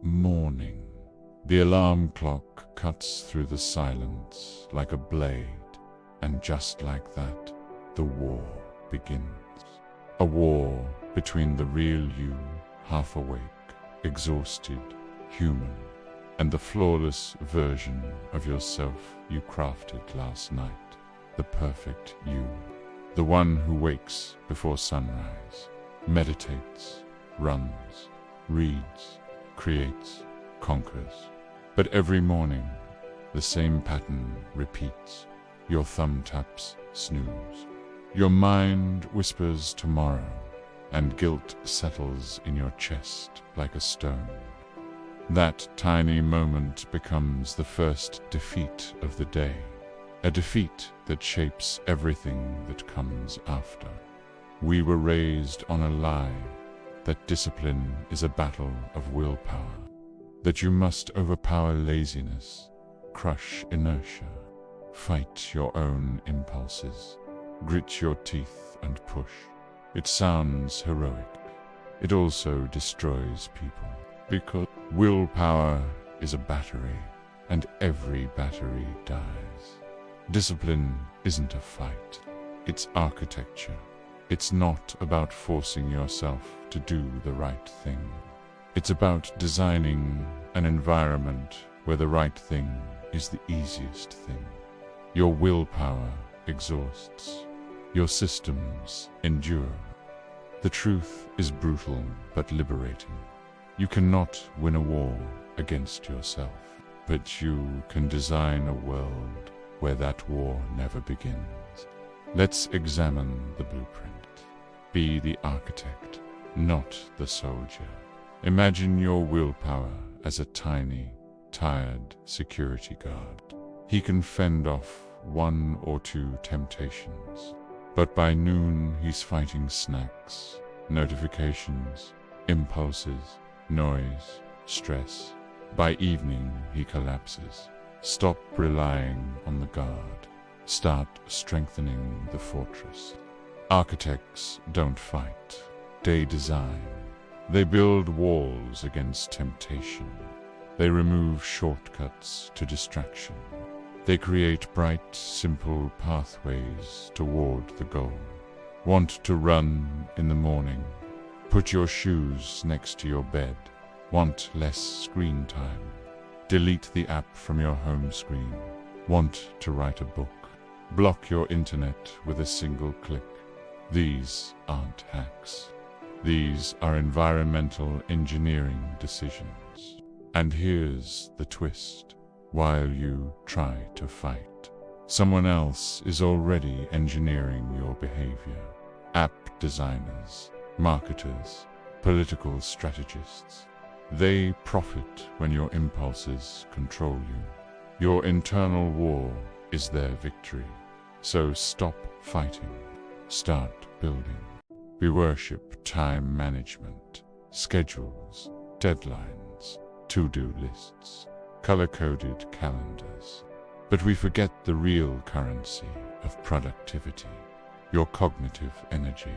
Morning. The alarm clock cuts through the silence like a blade, and just like that, the war begins. A war between the real you, half awake, exhausted, human, and the flawless version of yourself you crafted last night, the perfect you, the one who wakes before sunrise, meditates, runs, reads, creates, conquers. But every morning, the same pattern repeats. Your thumb taps snooze. Your mind whispers tomorrow, and guilt settles in your chest like a stone. That tiny moment becomes the first defeat of the day, a defeat that shapes everything that comes after. We were raised on a lie that discipline is a battle of willpower, that you must overpower laziness, crush inertia, fight your own impulses, grit your teeth and push. It sounds heroic. It also destroys people, because willpower is a battery, and every battery dies. Discipline isn't a fight, it's architecture. It's not about forcing yourself to do the right thing. It's about designing an environment where the right thing is the easiest thing. Your willpower exhausts. Your systems endure. The truth is brutal but liberating. You cannot win a war against yourself, but you can design a world where that war never begins. Let's examine the blueprint. Be the architect, not the soldier. Imagine your willpower as a tiny, tired security guard. He can fend off 1 or 2 temptations, but by noon he's fighting snacks, notifications, impulses, noise, stress. By evening he collapses. Stop relying on the guard. Start strengthening the fortress. Architects don't fight, they design. They build walls against temptation. They remove shortcuts to distraction. They create bright, simple pathways toward the goal. Want to run in the morning? Put your shoes next to your bed. Want less screen time? Delete the app from your home screen. Want to write a book? Block your internet with a single click. These aren't hacks. These are environmental engineering decisions. And here's the twist. While you try to fight, someone else is already engineering your behavior. App designers, marketers, political strategists. They profit when your impulses control you. Your internal war is their victory. So stop fighting. Start building. We worship time management, schedules, deadlines, to-do lists, color-coded calendars. But we forget the real currency of productivity, your cognitive energy.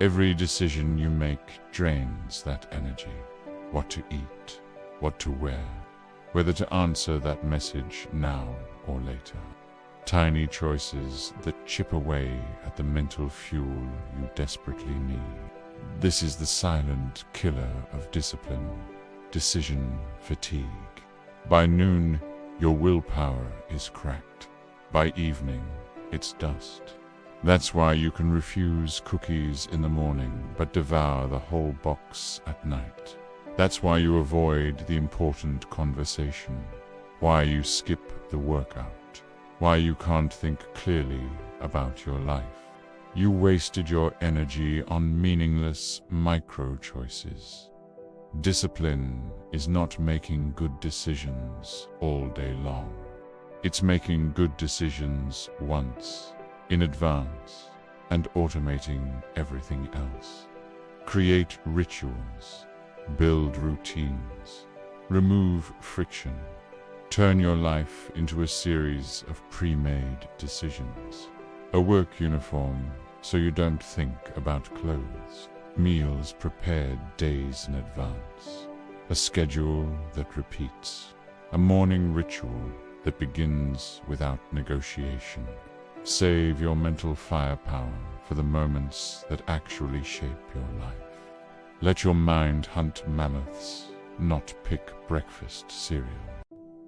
Every decision you make drains that energy. What to eat, what to wear, whether to answer that message now or later. Tiny choices that chip away at the mental fuel you desperately need. This is the silent killer of discipline, decision fatigue. By noon, your willpower is cracked. By evening, it's dust. That's why you can refuse cookies in the morning but devour the whole box at night. That's why you avoid the important conversation, why you skip the workout. Why you can't think clearly about your life. You wasted your energy on meaningless micro-choices. Discipline is not making good decisions all day long. It's making good decisions once, in advance, and automating everything else. Create rituals, build routines, remove friction. Turn your life into a series of pre-made decisions. A work uniform so you don't think about clothes. Meals prepared days in advance. a schedule that repeats, a morning ritual that begins without negotiation. Save your mental firepower for the moments that actually shape your life. Let your mind hunt mammoths, not pick breakfast cereal.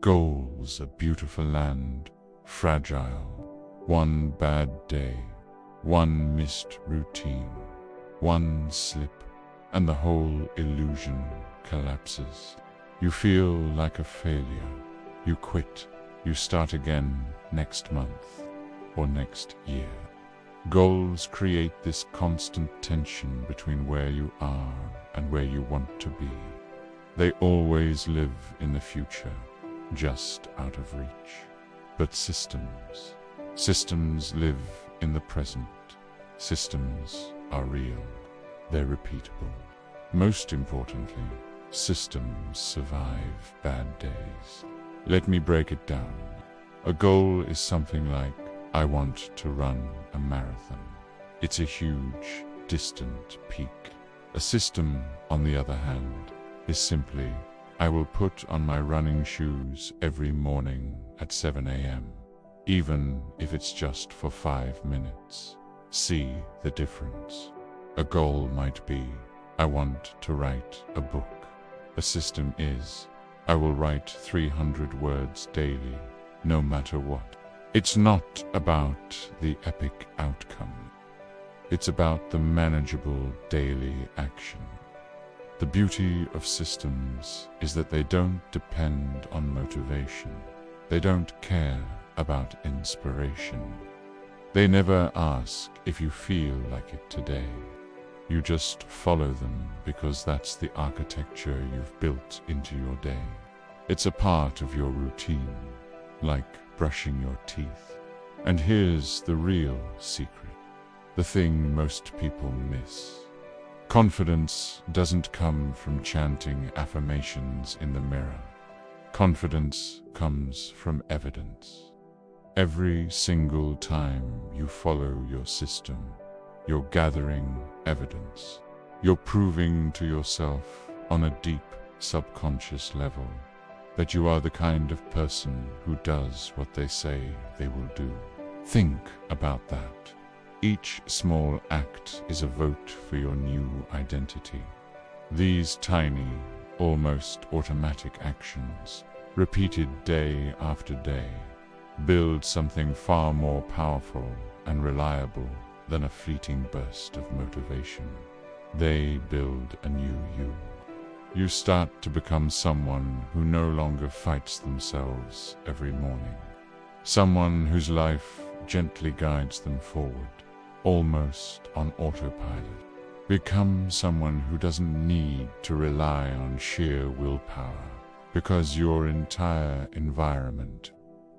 Goals a beautiful land, fragile. One bad day, one missed routine, one slip, and the whole illusion collapses. You feel like a failure. You quit. You start again next month or next year. Goals create this constant tension between where you are and where you want to be. They always live in the future, just out of reach. But systems live in the present. Systems are real. They're repeatable. Most importantly, systems survive bad days. Let me break it down. A goal is something like, I want to run a marathon. It's a huge, distant peak. A system, on the other hand, is simply, I will put on my running shoes every morning at 7 a.m., even if it's just for 5 minutes. See the difference. A goal might be, I want to write a book. A system is, I will write 300 words daily, no matter what. It's not about the epic outcome. It's about the manageable daily action. The beauty of systems is that they don't depend on motivation. They don't care about inspiration. They never ask if you feel like it today. You just follow them because that's the architecture you've built into your day. It's a part of your routine, like brushing your teeth. And here's the real secret, the thing most people miss. Confidence doesn't come from chanting affirmations in the mirror. Confidence comes from evidence. Every single time you follow your system, you're gathering evidence. You're proving to yourself on a deep subconscious level that you are the kind of person who does what they say they will do. Think about that. Each small act is a vote for your new identity. These tiny, almost automatic actions, repeated day after day, build something far more powerful and reliable than a fleeting burst of motivation. They build a new you. You start to become someone who no longer fights themselves every morning. Someone whose life gently guides them forward, almost on autopilot. Become someone who doesn't need to rely on sheer willpower, because your entire environment,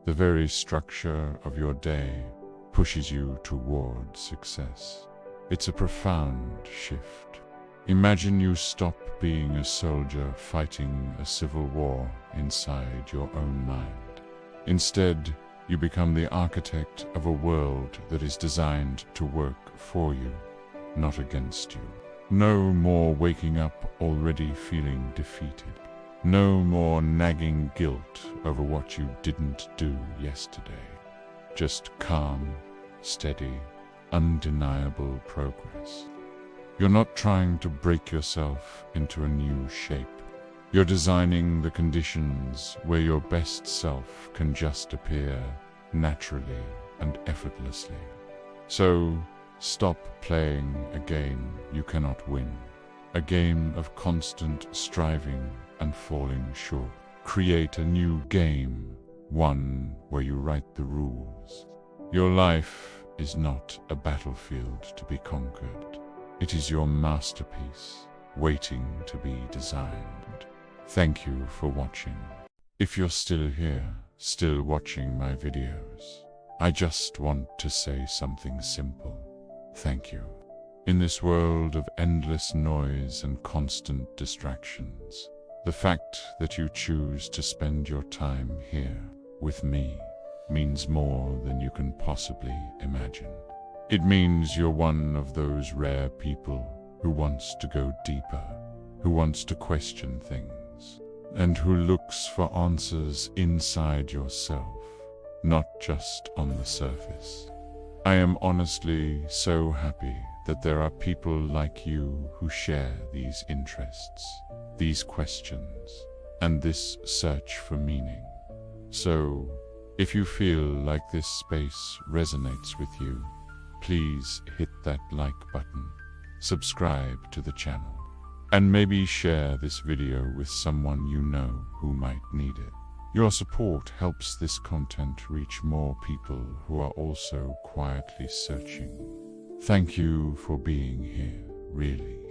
the very structure of your day, pushes you toward success. It's a profound shift. Imagine you stop being a soldier fighting a civil war inside your own mind. Instead, you become the architect of a world that is designed to work for you, not against you. No more waking up already feeling defeated. No more nagging guilt over what you didn't do yesterday. Just calm, steady, undeniable progress. You're not trying to break yourself into a new shape. You're designing the conditions where your best self can just appear naturally and effortlessly. So, stop playing a game you cannot win, a game of constant striving and falling short. Create a new game, one where you write the rules. Your life is not a battlefield to be conquered. It is your masterpiece, waiting to be designed. Thank you for watching. If you're still here, still watching my videos, I just want to say something simple. Thank you. In this world of endless noise and constant distractions, the fact that you choose to spend your time here with me means more than you can possibly imagine. It means you're one of those rare people who wants to go deeper, who wants to question things, and who looks for answers inside yourself, not just on the surface. I am honestly so happy that there are people like you who share these interests, these questions, and this search for meaning. So, if you feel like this space resonates with you, please hit that like button, subscribe to the channel, and maybe share this video with someone you know who might need it. Your support helps this content reach more people who are also quietly searching. Thank you for being here, really.